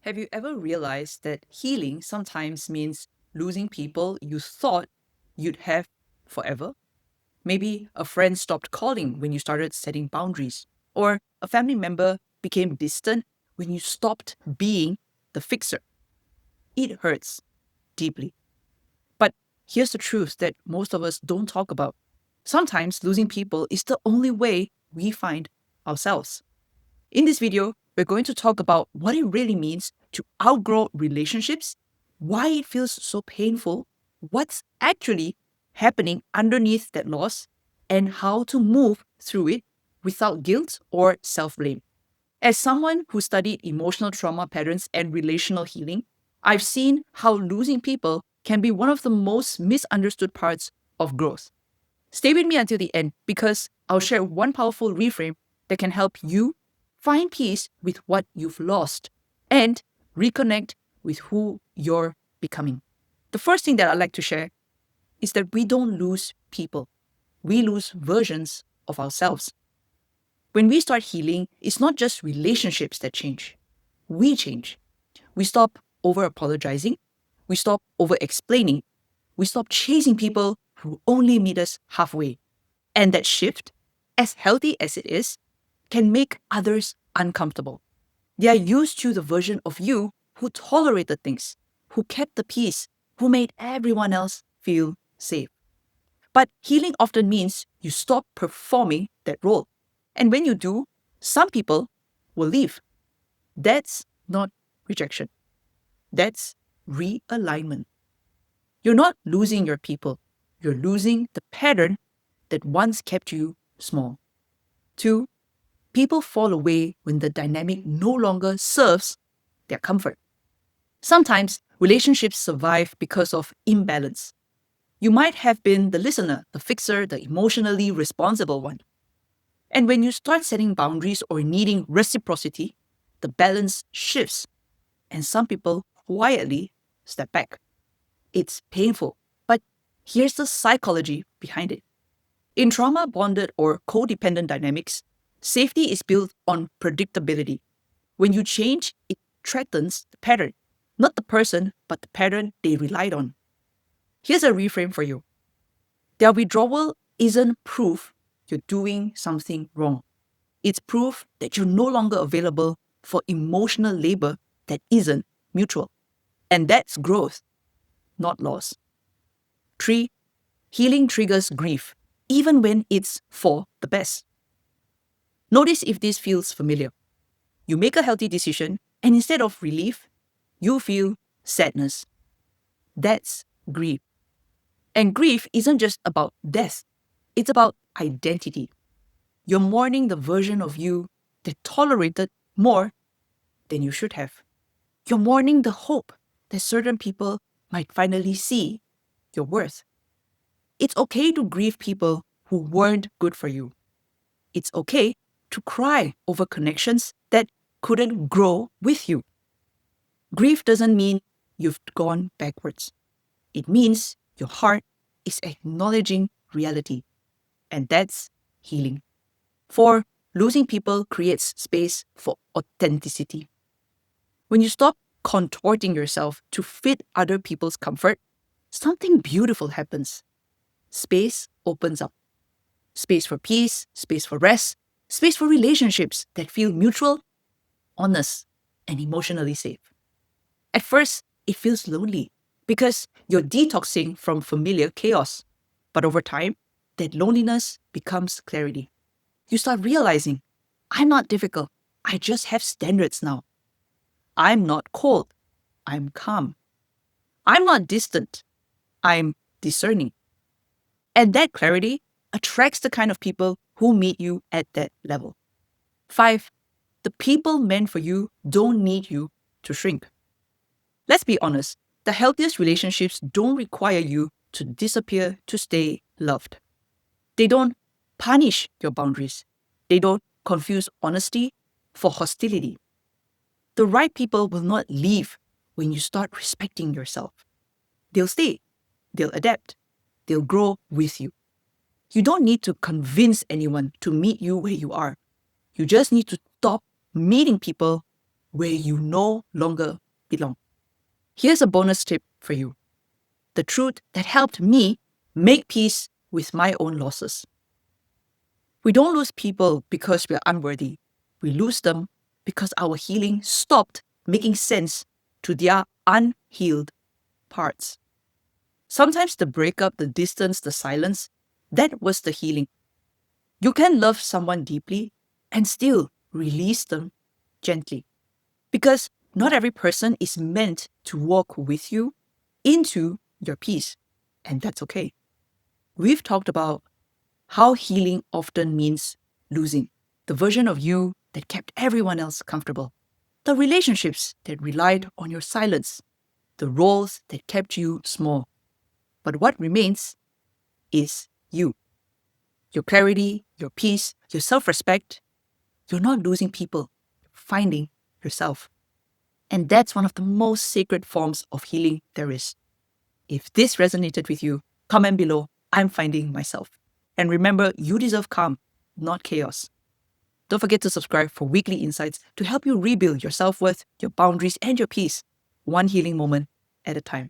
Have you ever realized that healing sometimes means losing people you thought you'd have forever? Maybe a friend stopped calling when you started setting boundaries, or a family member became distant when you stopped being the fixer. It hurts deeply. But here's the truth that most of us don't talk about. Sometimes losing people is the only way we find ourselves. In this video, we're going to talk about what it really means to outgrow relationships, why it feels so painful, what's actually happening underneath that loss, and how to move through it without guilt or self blame. As someone who studied emotional trauma patterns and relational healing, I've seen how losing people can be one of the most misunderstood parts of growth. Stay with me until the end because I'll share one powerful reframe that can help you find peace with what you've lost and reconnect with who you're becoming. The first thing that I'd like to share is that we don't lose people, we lose versions of ourselves. When we start healing, it's not just relationships that change, we change. We stop over apologizing, we stop over explaining, we stop chasing people who only meet us halfway. And that shift, as healthy as it is, can make others uncomfortable. They are used to the version of you who tolerated things, who kept the peace, who made everyone else feel safe. But healing often means you stop performing that role. And when you do, some people will leave. That's not rejection. That's realignment. You're not losing your people. You're losing the pattern that once kept you small. 2, people fall away when the dynamic no longer serves their comfort. Sometimes relationships survive because of imbalance. You might have been the listener, the fixer, the emotionally responsible one. And when you start setting boundaries or needing reciprocity, the balance shifts, and some people quietly step back. It's painful, but here's the psychology behind it. In trauma bonded or codependent dynamics, safety is built on predictability. When you change, it threatens the pattern, not the person, but the pattern they relied on. Here's a reframe for you. Their withdrawal isn't proof you're doing something wrong. It's proof that you're no longer available for emotional labor that isn't mutual. And that's growth, not loss. 3, healing triggers grief, even when it's for the best. Notice if this feels familiar. You make a healthy decision, and instead of relief, you feel sadness. That's grief. And grief isn't just about death, it's about identity. You're mourning the version of you that tolerated more than you should have. You're mourning the hope that certain people might finally see your worth. It's okay to grieve people who weren't good for you. It's okay to cry over connections that couldn't grow with you. Grief doesn't mean you've gone backwards. It means your heart is acknowledging reality, and that's healing. 4, losing people creates space for authenticity. When you stop contorting yourself to fit other people's comfort, something beautiful happens. Space opens up. Space for peace, space for rest, space for relationships that feel mutual, honest, and emotionally safe. At first, it feels lonely because you're detoxing from familiar chaos. But over time, that loneliness becomes clarity. You start realizing, I'm not difficult. I just have standards now. I'm not cold. I'm calm. I'm not distant. I'm discerning. And that clarity attracts the kind of people who meet you at that level. 5, the people meant for you don't need you to shrink. Let's be honest, the healthiest relationships don't require you to disappear to stay loved. They don't punish your boundaries. They don't confuse honesty for hostility. The right people will not leave when you start respecting yourself. They'll stay, they'll adapt, they'll grow with you. You don't need to convince anyone to meet you where you are. You just need to stop meeting people where you no longer belong. Here's a bonus tip for you: the truth that helped me make peace with my own losses. We don't lose people because we're unworthy. We lose them because our healing stopped making sense to their unhealed parts. Sometimes the breakup, the distance, the silence, that was the healing. You can love someone deeply and still release them gently. Because not every person is meant to walk with you into your peace. And that's okay. We've talked about how healing often means losing the version of you that kept everyone else comfortable, the relationships that relied on your silence, the roles that kept you small. But what remains is you. Your clarity, your peace, your self-respect. You're not losing people, you're finding yourself. And that's one of the most sacred forms of healing there is. If this resonated with you, comment below, I'm finding myself. And remember, you deserve calm, not chaos. Don't forget to subscribe for weekly insights to help you rebuild your self-worth, your boundaries, and your peace, one healing moment at a time.